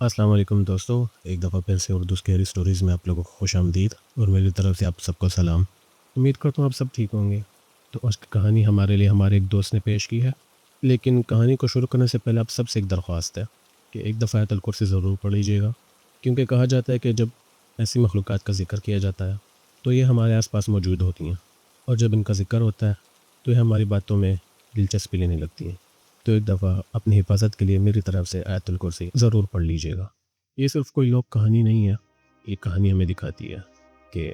السلام علیکم دوستو، ایک دفعہ پھر سے اردو اسکیری اسٹوریز میں آپ لوگوں کو خوش آمدید اور میری طرف سے آپ سب کو سلام۔ امید کرتا ہوں آپ سب ٹھیک ہوں گے۔ تو آج کی کہانی ہمارے لیے ہمارے ایک دوست نے پیش کی ہے، لیکن کہانی کو شروع کرنے سے پہلے آپ سب سے ایک درخواست ہے کہ ایک دفعہ آیت الکرسی ضرور پڑھ لیجیے گا، کیونکہ کہا جاتا ہے کہ جب ایسی مخلوقات کا ذکر کیا جاتا ہے تو یہ ہمارے آس پاس موجود ہوتی ہیں، اور جب ان کا ذکر ہوتا ہے تو یہ ہماری باتوں میں دلچسپی لینے لگتی ہیں۔ تو ایک دفعہ اپنی حفاظت کے لیے میری طرف سے آیت الکرسی ضرور پڑھ لیجیے گا۔ یہ صرف کوئی لوک کہانی نہیں ہے، یہ کہانی ہمیں دکھاتی ہے کہ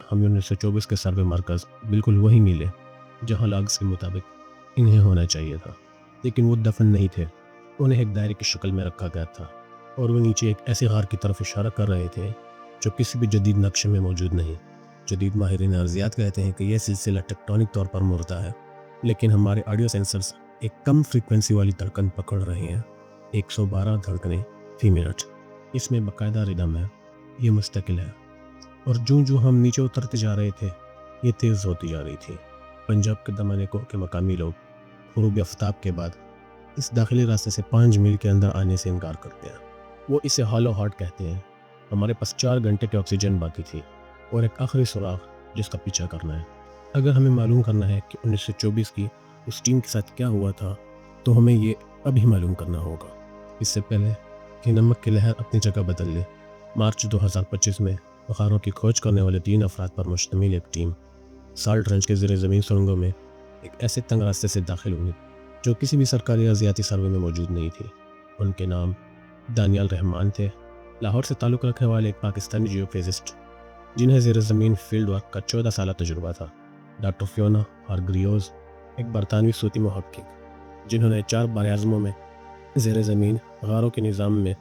ہم 1924 کے سروے مرکز بالکل وہی ملے جہاں لاگس کے مطابق انہیں ہونا چاہیے تھا، لیکن وہ دفن نہیں تھے، انہیں ایک دائرے کی شکل میں رکھا گیا تھا، اور وہ نیچے ایک ایسی غار کی طرف اشارہ کر رہے تھے جو کسی بھی جدید نقشے میں موجود نہیں۔ جدید ماہرین ارضیات کہتے ہیں کہ یہ سلسلہ ٹیکٹونک طور پر مردہ ہے، لیکن ہمارے آڈیو سینسرز ایک کم فریکوینسی والی دھڑکن پکڑ رہے ہیں، 112 دھڑکنیں فی منٹ۔ اس میں باقاعدہ ردم ہے، یہ مستقل ہے، اور جوں ہم نیچے اترتے جا رہے تھے یہ تیز ہوتی جا رہی تھی۔ پنجاب کے دمن کو کے مقامی لوگ غروب آفتاب کے بعد اس داخلی راستے سے 5 میل کے اندر آنے سے انکار کرتے ہیں۔ وہ اسے ہالو ہارٹ کہتے ہیں۔ ہمارے پاس 4 گھنٹے کی آکسیجن باقی تھی اور ایک آخری سراغ جس کا پیچھا کرنا ہے۔ اگر ہمیں معلوم کرنا ہے کہ 1924 کی اس ٹیم کے ساتھ کیا ہوا تھا تو ہمیں یہ ابھی معلوم کرنا ہوگا، اس سے پہلے کہ نمک کی لہر اپنی جگہ بدل لے۔ مارچ 2025 میں غاروں کی کھوج کرنے والے 3 افراد پر مشتمل ایک ٹیم سالٹ رینج کے زیر زمین سرنگوں میں ایک ایسے تنگ راستے سے داخل ہوئی جو کسی بھی سرکاری ارضیاتی سروے میں موجود نہیں تھی۔ ان کے نام دانیال رحمان تھے، لاہور سے تعلق رکھنے والے ایک پاکستانی جیو فزسٹ جنہیں زیر زمین فیلڈ ورک کا 14 سالہ تجربہ تھا، ڈاکٹر فیونا ہارگریوز، ایک برطانوی صوتی محقق جنہوں نے 4 براعظموں میں زیر زمین غاروں کے نظام میں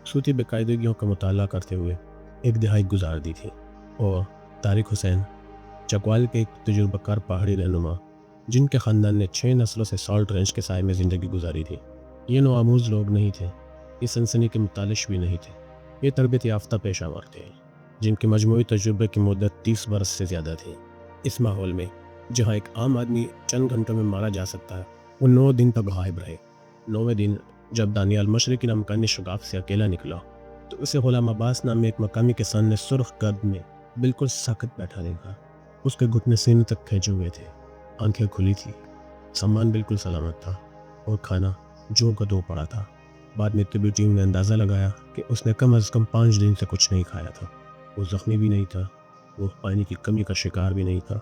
صوتی باقاعدگیوں کا مطالعہ کرتے ہوئے ایک دہائی گزار دی تھی، اور طارق حسین چکوال کے ایک تجربہ کار پہاڑی رہنما جن کے خاندان نے 6 نسلوں سے سالٹ رینج کے سائے میں زندگی گزاری تھی۔ یہ نوآموز لوگ نہیں تھے، یہ سنسنی کے متالش بھی نہیں تھے، یہ تربیت یافتہ پیشہ ور تھے جن کے مجموعی تجربے کی مدت 30 برس سے زیادہ تھی۔ اس ماحول میں جہاں ایک عام آدمی چند گھنٹوں میں مارا جا سکتا ہے، وہ 9 دن تک غائب رہے۔ 9ویں دن جب دانیال مشرقی نمکانی شگاف سے اکیلا نکلا تو اسے غلام عباس نامی ایک مقامی کسان نے سرخ گرد میں بالکل ساکت بیٹھا دیکھا۔ اس کے گھٹنے سینے تک کھینچے ہوئے تھے، آنکھیں کھلی تھی، سامان بالکل سلامت تھا، اور کھانا جو کا دو پڑا تھا۔ بعد میں طبی ٹیم نے اندازہ لگایا کہ اس نے کم از کم 5 دن سے کچھ نہیں کھایا تھا۔ وہ زخمی بھی نہیں تھا، وہ پانی کی کمی کا شکار بھی نہیں تھا،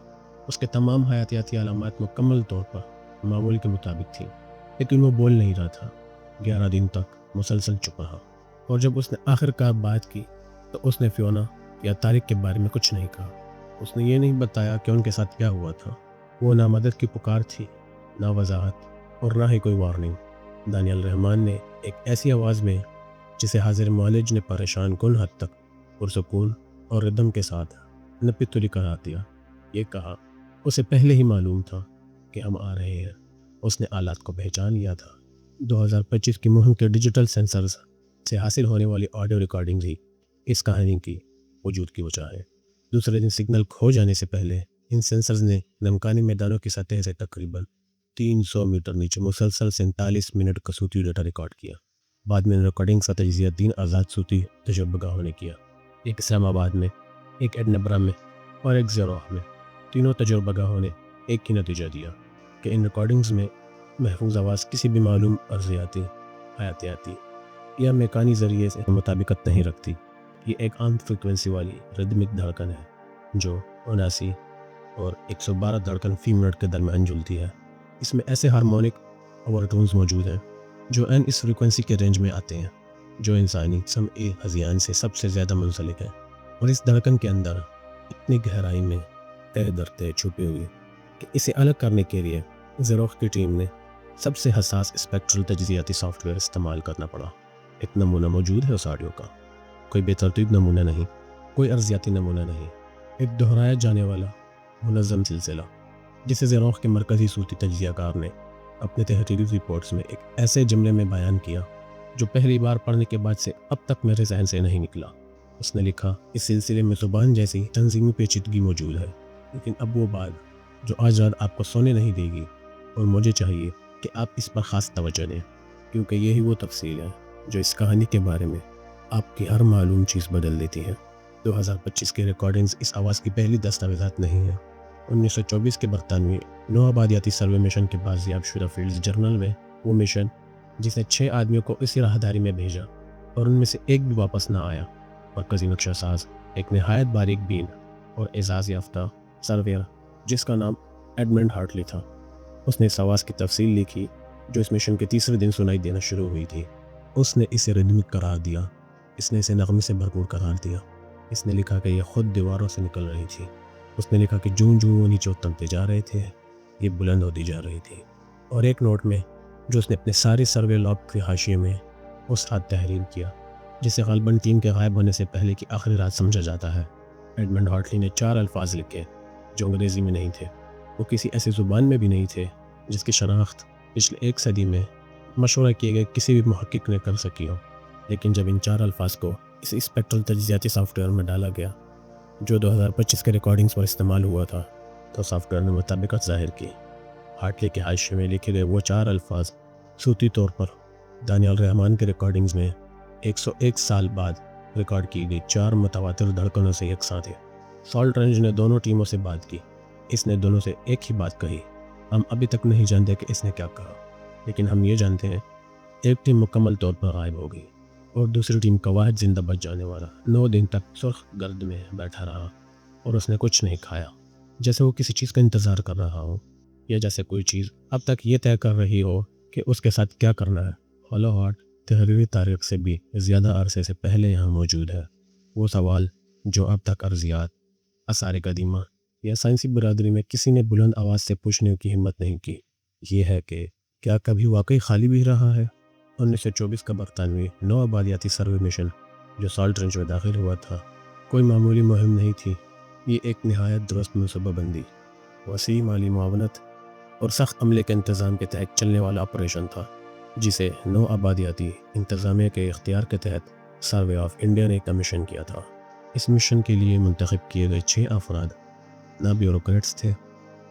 اس کے تمام حیاتیاتی علامات مکمل طور پر معمول کے مطابق تھیں، لیکن وہ بول نہیں رہا تھا۔ 11 دن تک مسلسل چپ رہا، اور جب اس نے آخر کار بات کی تو اس نے فیونا یا طارق کے بارے میں کچھ نہیں کہا۔ اس نے یہ نہیں بتایا کہ ان کے ساتھ کیا ہوا تھا۔ وہ نہ مدد کی پکار تھی، نہ وضاحت، اور نہ ہی کوئی وارننگ۔ دانیال رحمان نے ایک ایسی آواز میں جسے حاضر معالج نے پریشان کن حد تک پرسکون اور ردم کے ساتھ نپی تلی قرار دیا، یہ کہا، اسے پہلے ہی معلوم تھا کہ ہم آ رہے ہیں۔ اس نے آلات کو پہچان لیا تھا۔ 2025 کی مہم کے ڈیجیٹل سینسرز سے حاصل ہونے والی آڈیو ریکارڈنگ ہی اس کہانی کی وجود کی وجہ ہے۔ دوسرے دن سگنل کھو جانے سے پہلے ان سینسرز نے نمکانی میدانوں کی سطح سے تقریباً 300 میٹر نیچے مسلسل 47 منٹ کا صوتی ڈیٹا ریکارڈ کیا۔ بعد میں ان ریکارڈنگ کا تجزیہ 3 آزاد صوتی تجربہ گاہوں نے کیا، ایک اسلام آباد میں، ایک ایڈنبرا میں، اور ایک زیروح میں۔ تینوں تجربہ گاہوں نے ایک ہی نتیجہ دیا کہ ان ریکارڈنگز میں محفوظ آواز کسی بھی معلوم ارضیاتی، حیاتیاتی یا میکانی ذریعے سے مطابقت نہیں رکھتی۔ یہ ایک عام فریکوینسی والی ردمک دھڑکن ہے جو 79 اور 112 دھڑکن فی منٹ کے درمیان جلتی ہے۔ اس میں ایسے ہارمونک اوور ٹونز موجود ہیں جو اس فریکوینسی کے رینج میں آتے ہیں جو انسانی سمعی ہذیان سے سب سے زیادہ منسلک ہے، اور اس دھڑکن کے اندر اتنی گہرائی میں تہ در تہ چھپی ہوئی کہ اسے الگ کرنے کے لیے زیروخ کی ٹیم نے سب سے حساس اسپیکٹرل تجزیاتی سافٹ ویئر استعمال کرنا پڑا۔ ایک نمونہ موجود ہے اس آڈیو کا، کوئی بے ترتیب نمونہ نہیں، کوئی ارضیاتی نمونہ نہیں، ایک دہرایا جانے والا منظم سلسلہ جسے زیروخ کے مرکزی صوتی تجزیہ کار نے اپنے تحریری رپورٹس میں ایک ایسے جملے میں بیان کیا جو پہلی بار پڑھنے کے بعد سے اب تک میرے ذہن سے نہیں نکلا۔ اس نے لکھا، اس سلسلے میں زبان جیسی تنظیمی پیچیدگی موجود ہے، لیکن اب وہ بات جو آج رات آپ کو سونے نہیں دے گی، اور مجھے چاہیے کہ آپ اس پر خاص توجہ دیں، کیونکہ یہی وہ تفصیل ہے جو اس کہانی کے بارے میں آپ کی ہر معلوم چیز بدل دیتی ہے۔ 2025 کی ریکارڈنگز اس آواز کی پہلی دستاویزات نہیں ہیں۔ 1924 کے برطانوی نو آبادیاتی سروے مشن کے بازیاب شدہ فیلڈز جرنل میں وہ مشن جس نے 6 آدمیوں کو اسی راہداری میں بھیجا اور ان میں سے ایک بھی واپس نہ آیا، مرکزی نقشہ ساز ایک نہایت باریک بین اور اعزاز یافتہ سرویئر جس کا نام ایڈمنڈ ہارٹلی تھا، اس نے اس آواز کی تفصیل لکھی جو اس مشن کے تیسرے دن سنائی دینا شروع ہوئی تھی۔ اس نے اسے ردمک قرار دیا، اس نے اسے نغمے سے بھرپور قرار دیا۔ اس نے لکھا کہ یہ خود دیواروں سے نکل رہی تھی۔ اس نے لکھا کہ جوں جوں وہ نیچے اترتے جا رہے تھے، یہ بلند ہوتی جا رہی تھی۔ اور ایک نوٹ میں جو اس نے اپنے سارے سروے لاگ کے حاشیے میں اس رات تحریر کیا، جسے غالباً ٹیم کے غائب ہونے سے پہلے کی آخری رات سمجھا جاتا ہے، ایڈمنڈ ہارٹلی نے 4 الفاظ لکھے جو انگریزی میں نہیں تھے۔ وہ کسی ایسی زبان میں بھی نہیں تھے جس کی شناخت پچھلے 1 صدی میں مشورہ کیے گئے کسی بھی محقق نے کر سکی ہو، لیکن جب ان 4 الفاظ کو اس اسپیکٹرل تجزیاتی سافٹ ویئر میں ڈالا گیا جو 2025 کے ریکارڈنگز پر استعمال ہوا تھا، تو سافٹ ویئر نے مطابقت ظاہر کی۔ ہارٹلی کے حاشیے میں لکھے گئے وہ 4 الفاظ صوتی طور پر دانیال رحمان کے ریکارڈنگز میں 101 سال بعد ریکارڈ کی گئی 4 متواتر دھڑکنوں سے یکساں تھے۔ سالٹ رینج نے دونوں ٹیموں سے بات کی، اس نے دونوں سے ایک ہی بات کہی۔ ہم ابھی تک نہیں جانتے کہ اس نے کیا کہا، لیکن ہم یہ جانتے ہیں ایک ٹیم مکمل طور پر غائب ہو گئی اور دوسری ٹیم کا واحد زندہ بچ جانے والا 9 دن تک سرخ گرد میں بیٹھا رہا اور اس نے کچھ نہیں کھایا، جیسے وہ کسی چیز کا انتظار کر رہا ہو، یا جیسے کوئی چیز اب تک یہ طے کر رہی ہو کہ اس کے ساتھ کیا کرنا ہے۔ ہالو ہارٹ تحریری تاریخ سے بھی زیادہ عرصے سے پہلے یہاں موجود ہے۔ وہ سوال جو اب تک ارضیات، آثار قدیمہ یا سائنسی برادری میں کسی نے بلند آواز سے پوچھنے کی ہمت نہیں کی، یہ ہے کہ کیا کبھی واقعی خالی بھی رہا ہے؟ 1924 کا برطانوی نو آبادیاتی سروے مشن جو سالٹ رینج میں داخل ہوا تھا کوئی معمولی مہم نہیں تھی۔ یہ ایک نہایت درست منصوبہ بندی، وسیع مالی معاونت اور سخت عملے کے انتظام کے تحت چلنے والا آپریشن تھا، جسے نو آبادیاتی انتظامیہ کے اختیار کے تحت سروے آف انڈیا نے کمیشن کیا تھا۔ اس مشن کے لیے منتخب کیے گئے 6 افراد نہ بیوروکریٹس تھے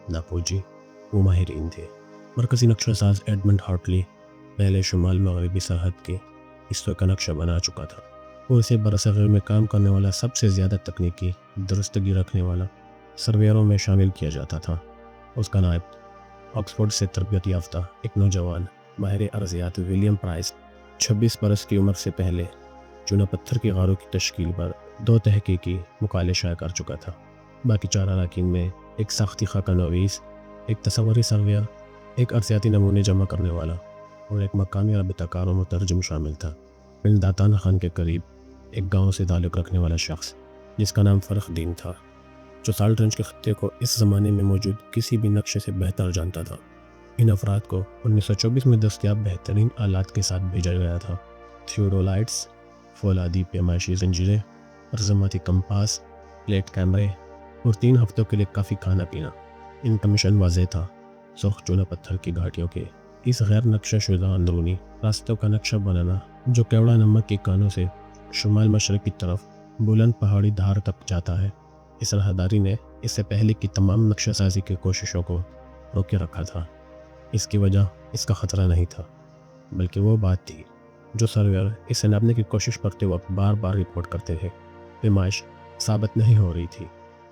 نہ فوجی، وہ ماہرین تھے۔ مرکزی نقشہ ساز ایڈمنڈ ہارٹلی پہلے شمال مغربی سرحد کے حصوں کا نقشہ بنا چکا تھا اور اسے برصغیر میں کام کرنے والا سب سے زیادہ تکنیکی درستگی رکھنے والا سرویئروں میں شامل کیا جاتا تھا۔ اس کا نائب آکسفورڈ سے تربیت یافتہ ایک نوجوان ماہر ارضیات ولیم پرائس 26 برس کی عمر سے پہلے چونا پتھر کی غاروں کی تشکیل پر 2 تحقیقی مقالے شائع کر چکا تھا۔ باقی 4 اراکین میں ایک ساختی خاکہ نویس، ایک تصوری سرویہ، ایک ارضیاتی نمونے جمع کرنے والا اور ایک مقامی رابطہ کار و مترجم شامل تھا۔ پنڈ داتانہ خان کے قریب ایک گاؤں سے تعلق رکھنے والا شخص جس کا نام فرخ دین تھا، جو سالٹ رینج کے خطے کو اس زمانے میں موجود کسی بھی نقشے سے بہتر جانتا تھا۔ ان افراد کو 1924 میں دستیاب بہترین آلات کے ساتھ بھیجا گیا تھا: تھیوڈولائٹس، فولادی پیمائشی زنجیریں، ارزماتی کمپاس، پلیٹ کیمرے اور 3 ہفتوں کے لیے کافی کھانا پینا۔ ان کا مشن واضح تھا: سرخ چونا پتھر کی گھاٹیوں کے اس غیر نقشہ شدہ اندرونی راستوں کا نقشہ بنانا جو کیوڑا نمک کی کانوں سے شمال مشرق کی طرف بلند پہاڑی دھار تک جاتا ہے۔ اس راہداری نے اس سے پہلے کی تمام نقشہ سازی کی کوششوں کو روکے رکھا تھا۔ اس کی وجہ اس کا خطرہ نہیں تھا، بلکہ وہ بات تھی جو سرویئر اسے ناپنے کی کوشش کرتے وقت بار بار رپورٹ کرتے تھے: پیمائش ثابت نہیں ہو رہی تھی۔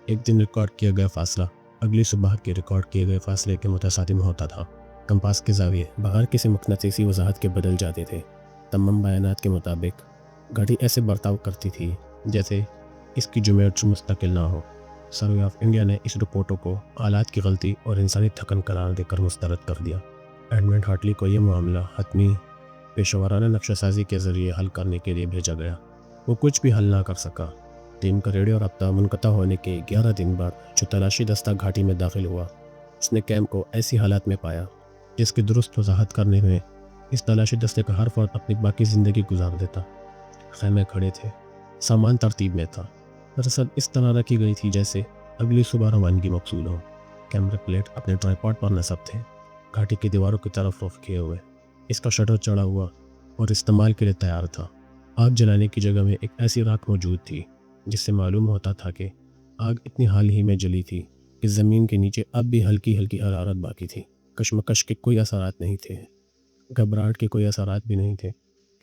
ایک دن ریکارڈ کیا گیا فاصلہ اگلی صبح کے ریکارڈ کیے گئے فاصلے کے متصادم ہوتا تھا۔ کمپاس کے زاویے بغیر کسی مقناطیسی وضاحت کے بدل جاتے تھے۔ تمام بیانات کے مطابق گھڑی ایسے برتاؤ کرتی تھی جیسے اس کی جیومیٹری مستقل نہ ہو۔ سروے آف انڈیا نے اس رپورٹوں کو آلات کی غلطی اور انسانی تھکن قرار دے کر مسترد کر دیا۔ ایڈمنڈ ہارٹلی کو یہ معاملہ حتمی پیشہ ورانہ نقشہ سازی کے ذریعے حل کرنے کے لیے بھیجا گیا۔ وہ کچھ بھی حل نہ کر سکا۔ ٹیم کا ریڈیو رابطہ منقطع ہونے کے 11 دن بعد جو تلاشی دستہ گھاٹی میں داخل ہوا، اس نے کیمپ کو ایسی حالات میں پایا جس کی درست وضاحت کرنے میں اس تلاشی دستے کا ہر فرد اپنی باقی زندگی گزار دیتا۔ خیمے کھڑے تھے، سامان ترتیب میں تھا، دراصل اس طرح رکھی گئی تھی جیسے اگلی صبح روانگی مقصود ہو۔ کیمرے پلیٹ اپنے ٹرائی پاڈ پر نصب تھے، گھاٹی کی دیواروں کی طرف رخ کیے ہوئے۔ اس کا شٹر چڑھا ہوا اور استعمال کے لیے تیار تھا۔ آگ جلانے کی جگہ میں ایک ایسی راکھ موجود تھی جس سے معلوم ہوتا تھا کہ آگ اتنی حال ہی میں جلی تھی کہ زمین کے نیچے اب بھی ہلکی ہلکی حرارت باقی تھی۔ کشمکش کے کوئی اثرات نہیں تھے، گھبراہٹ کے کوئی اثرات بھی نہیں تھے۔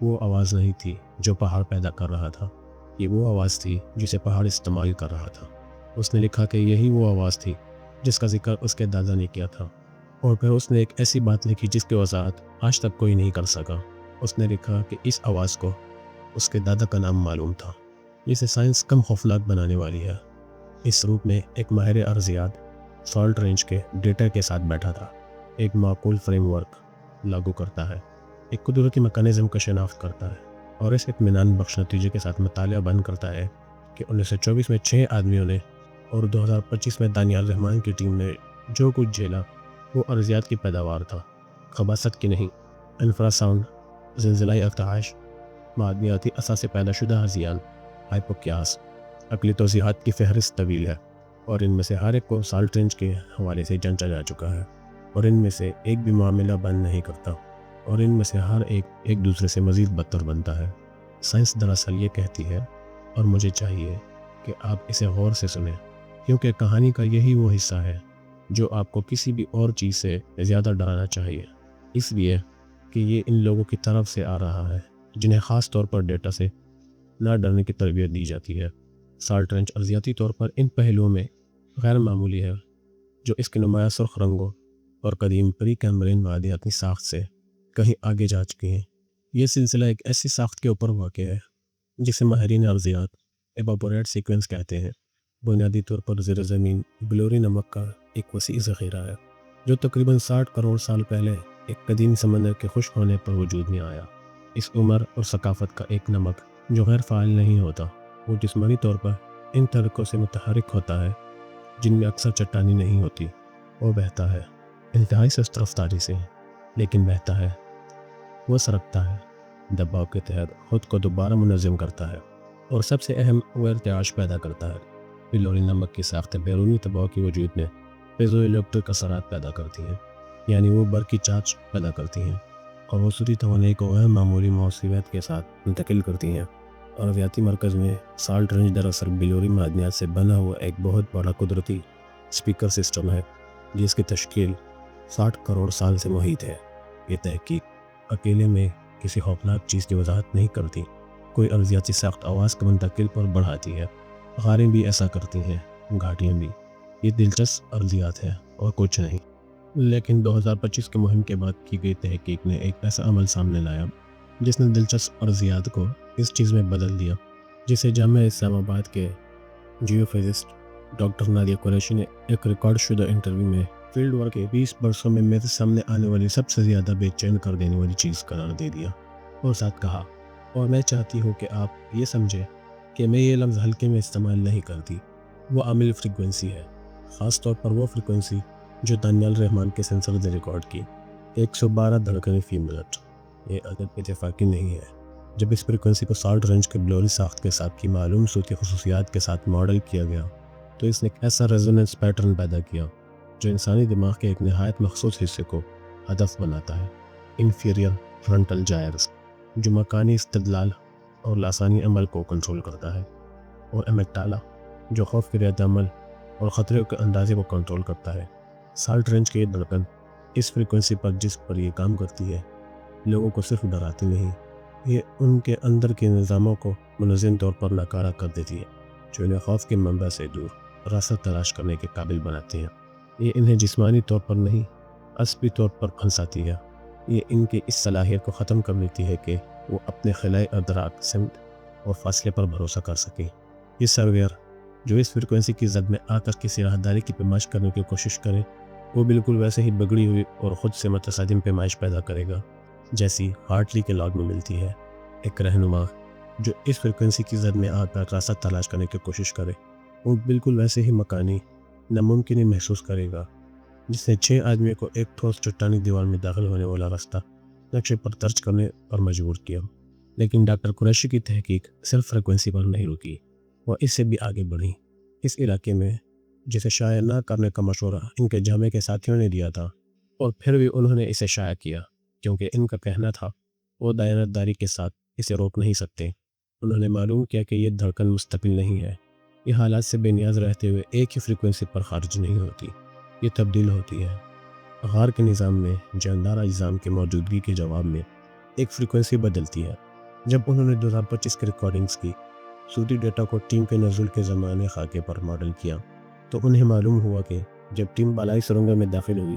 وہ آواز نہیں تھی جو پہاڑ پیدا کر رہا تھا، یہ وہ آواز تھی جسے پہاڑ استعمال کر رہا تھا۔ اس نے لکھا کہ یہی وہ آواز تھی جس کا ذکر اس کے دادا نے کیا تھا، اور پھر اس نے ایک ایسی بات لکھی جس کی وضاحت آج تک کوئی نہیں کر سکا۔ اس نے لکھا کہ اس آواز کو اس کے دادا کا نام معلوم تھا، جسے سائنس کم خوفناک بنانے والی ہے۔ اس روپ میں ایک ماہر ارضیات سالٹ رینج کے ڈیٹا کے ساتھ بیٹھا تھا، ایک معقول فریم ورک لاگو کرتا ہے، ایک قدرتی میکانزم کا شناخت کرتا ہے، اور اس اطمینان بخش نتیجے کے ساتھ مطالعہ بند کرتا ہے کہ 1924 میں 6 آدمیوں نے اور 2025 میں دانیال رحمان کی ٹیم نے جو کچھ جھیلا وہ ارضیات کی پیداوار تھا، خباثت کی نہیں۔ انفراساؤنڈ، زلزلہ ارتعاش، معدنیاتی اثاثے سے پیدا شدہ ہذیان، ہائپوکیاس، عقلی توضیحات کی فہرست طویل ہے، اور ان میں سے ہر ایک کو سالٹ رینج کے حوالے سے جانچا جا چکا ہے، اور ان میں سے ایک بھی معاملہ بند نہیں کرتا، اور ان میں سے ہر ایک دوسرے سے مزید بدتر بنتا ہے۔ سائنس دراصل یہ کہتی ہے، اور مجھے چاہیے کہ آپ اسے غور سے سنیں، کیونکہ کہانی کا یہی وہ حصہ ہے جو آپ کو کسی بھی اور چیز سے زیادہ ڈرانا چاہیے، اس لیے کہ یہ ان لوگوں کی طرف سے آ رہا ہے جنہیں خاص طور پر ڈیٹا سے نہ ڈرنے کی تربیت دی جاتی ہے۔ سالٹ رینج ارضیاتی طور پر ان پہلوؤں میں غیر معمولی ہے جو اس کے نمایاں سرخ رنگوں اور قدیم پری کیمبرین معدنیاتی ساخت سے کہیں آگے جا چکی ہیں۔ یہ سلسلہ ایک ایسی ساخت کے اوپر واقع ہے جسے ماہرین ارضیات ایواپوریٹ سیکوینس کہتے ہیں۔ بنیادی طور پر زیر زمین بلوری نمک کا ایک وسیع ذخیرہ ہے جو تقریباً 60 کروڑ سال پہلے ایک قدیم سمندر کے خشک ہونے پر وجود میں آیا۔ اس عمر اور ثقافت کا ایک نمک جو غیر فعال نہیں ہوتا، وہ جسمانی طور پر ان ترکوں سے متحرک ہوتا ہے جن میں اکثر چٹانی نہیں ہوتی۔ وہ بہتا ہے انتہائی سست رفتاری سے، لیکن بہتا ہے، وہ سرکتا ہے، دباؤ کے تحت خود کو دوبارہ منظم کرتا ہے، اور سب سے اہم وہ ارتعاش پیدا کرتا ہے۔ بلوری نمک کی ساخت بیرونی دباؤ کے وجود میں پیزو الیکٹرک اثرات پیدا کرتی ہیں، یعنی وہ برقی چارج پیدا کرتی ہیں اور وسطی توانائی کو غیر معمولی موصلیت کے ساتھ منتقل کرتی ہیں۔ ارضیاتی مرکز میں سالٹ رینج دراصل بلوری معدنیات سے بنا ہوا ایک بہت بڑا قدرتی اسپیکر سسٹم ہے جس کی تشکیل 60 کروڑ سال سے محیط ہے۔ یہ تحقیق اکیلے میں کسی خوفناک چیز کی وضاحت نہیں کرتی، کوئی ارضیاتی ساخت آواز کا منتقل پر بڑھاتی ہے، غاریں بھی ایسا کرتی ہیں، گھاٹیاں بھی۔ یہ دلچسپ ارضیات ہے اور کچھ نہیں۔ لیکن 2025 کی مہم کے بعد کی گئی تحقیق نے ایک ایسا عمل سامنے لایا جس نے دلچسپ ارضیات کو اس چیز میں بدل دیا جسے جامعہ اسلام آباد کے geophysicist doctor Nadia Qureshi نے ایک ریکارڈ شدہ انٹرویو میں فیلڈ ورک کے 20 برسوں میں میرے سامنے آنے والی سب سے زیادہ بے چین کر دینے والی چیز قرار دے دیا، اور ساتھ کہا، اور میں چاہتی ہوں کہ آپ یہ سمجھیں کہ میں یہ لفظ ہلکے میں استعمال نہیں کرتی۔ وہ عامل فریکوینسی ہے، خاص طور پر وہ فریکوینسی جو دانیال رحمان کے سینسر نے ریکارڈ کی، 112 دھڑکنیں فی منٹ۔ یہ عدد اتفاقی نہیں ہے۔ جب اس فریکوینسی کو سالٹ رینج کے بلوری ساخت کے ساتھ کی معلوم صوتی خصوصیات کے ساتھ ماڈل کیا گیا تو اس نے ایک ایسا ریزوننس پیٹرن پیدا کیا جو انسانی دماغ کے ایک نہایت مخصوص حصے کو ہدف بناتا ہے، انفیریئر فرنٹل جائرس، جو مکانی استدلال اور لسانی عمل کو کنٹرول کرتا ہے، اور امیگڈالا، جو خوف کے رد عمل اور خطرے کے اندازے کو کنٹرول کرتا ہے۔ سالٹ رینج کی یہ دھڑکن اس فریکوینسی پر جس پر یہ کام کرتی ہے، لوگوں کو صرف ڈراتی نہیں، یہ ان کے اندر کے نظاموں کو منظم طور پر ناکارہ کر دیتی ہے جو انہیں خوف کے منبع سے دور راستہ تلاش کرنے کے قابل بناتے ہیں۔ یہ انہیں جسمانی طور پر نہیں، عصبی طور پر پھنساتی ہے۔ یہ ان کی اس صلاحیت کو ختم کر دیتی ہے کہ وہ اپنے خلائی ادراک، سمت اور فاصلے پر بھروسہ کر سکیں۔ یہ سرویر جو اس فریکوینسی کی زد میں آ کر کسی راہداری کی پیمائش کرنے کی کوشش کرے، وہ بالکل ویسے ہی بگڑی ہوئی اور خود سے متصادم پیمائش پیدا کرے گا جیسی ہارٹلی کے لاگ میں ملتی ہے۔ ایک رہنما جو اس فریکوینسی کی زد میں آ کر راستہ تلاش کرنے کی کوشش کرے، وہ بالکل ویسے ہی مکانی ناممکن محسوس کرے گا جس نے 6 آدمیوں کو ایک ٹھوس چٹانی دیوار میں داخل ہونے والا راستہ نقشے پر درج کرنے پر مجبور کیا۔ لیکن ڈاکٹر قریشی کی تحقیق صرف فریکوینسی پر نہیں رکی، وہ اس سے بھی آگے بڑھی۔ اس علاقے میں جسے شائع نہ کرنے کا مشورہ ان کے جامعے کے ساتھیوں نے دیا تھا، اور پھر بھی انہوں نے اسے شائع کیا کیونکہ ان کا کہنا تھا وہ دیانتداری کے ساتھ اسے روک نہیں سکتے۔ انہوں نے معلوم کیا کہ یہ دھڑکن مستقل نہیں ہے، یہ حالات سے بے نیاز رہتے ہوئے ایک ہی فریکوینسی پر خارج نہیں ہوتی، یہ تبدیل ہوتی ہے۔ غار کے نظام میں جاندار اجسام کی موجودگی کے جواب میں ایک فریکوینسی بدلتی ہے جب انہوں نے 2025 کی ریکارڈنگز کی، صوتی ڈیٹا کو ٹیم کے نزول کے زمانے خاکے پر ماڈل کیا، تو انہیں معلوم ہوا کہ جب ٹیم بالائی سرنگوں میں داخل ہوئی،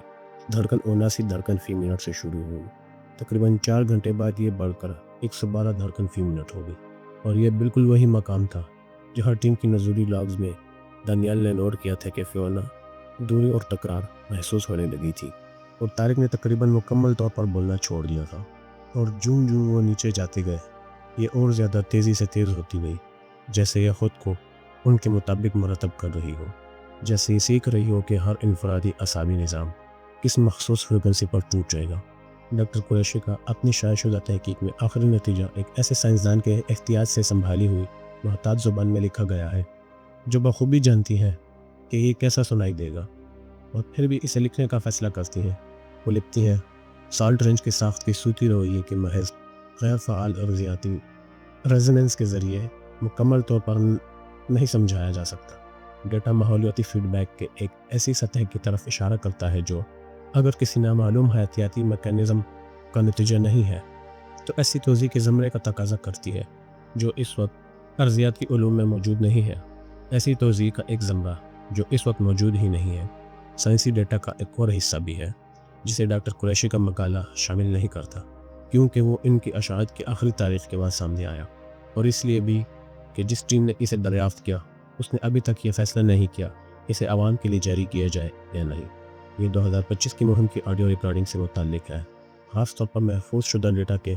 دھڑکن 79 دھڑکن فی منٹ سے شروع ہوئی۔ تقریباً 4 گھنٹے بعد یہ بڑھ کر 112 دھڑکن فی منٹ ہو گئی، اور یہ بالکل وہی مقام تھا جہاں ٹیم کی نزولی لاگز میں دانیال نے نوٹ کیا تھا کہ فیونا دوری اور تکرار محسوس ہونے لگی تھی، اور طارق نے تقریباً مکمل طور پر بولنا چھوڑ دیا تھا۔ اور جوں جوں وہ نیچے جاتے گئے، یہ اور زیادہ تیزی سے تیز ہوتی گئی، جیسے یہ خود کو ان کے مطابق مرتب کر رہی ہو، جیسے یہ سیکھ رہی ہو کہ ہر انفرادی اعصابی نظام کس مخصوص فریکوینسی پر ٹوٹ جائے گا۔ ڈاکٹر قریشی کا اپنی شائع شدہ تحقیق میں آخری نتیجہ ایک ایسے سائنسدان کے احتیاط سے سنبھالی ہوئی محتاط زبان میں لکھا گیا ہے، جو بخوبی جانتی ہے کہ یہ کیسا سنائی دے گا، اور پھر بھی اسے لکھنے کا فیصلہ کرتی ہے۔ وہ لکھتی ہے، سالٹ رینج کی ساخت کی صوتی رویے کے محض غیر فعال ارضیاتی ریزوننس کے ذریعے مکمل طور پر نہیں سمجھایا جا سکتا۔ ڈیٹا ماحولیاتی فیڈ بیک کے ایک ایسی سطح کی طرف اشارہ کرتا ہے جو اگر کسی نامعلوم حیاتیاتی میکانزم کا نتیجہ نہیں ہے تو ایسی توضیح کے زمرے کا تقاضا کرتی ہے جو اس وقت ارضیاتی علوم میں موجود نہیں ہے، ایسی توضیح کا ایک زمرہ جو اس وقت موجود ہی نہیں ہے۔ سائنسی ڈیٹا کا ایک اور حصہ بھی ہے جسے ڈاکٹر قریشی کا مقالہ شامل نہیں کرتا، کیونکہ وہ ان کی اشاعت کی آخری تاریخ کے بعد سامنے آیا، اور اس لیے بھی کہ جس ٹیم نے اسے دریافت کیا اس نے ابھی تک یہ فیصلہ نہیں کیا اسے عوام کے لیے جاری کیا جائے یا نہیں۔ یہ 2025 کی مہم کی آڈیو ریکارڈنگ سے متعلق ہے، خاص طور پر محفوظ شدہ ڈیٹا کے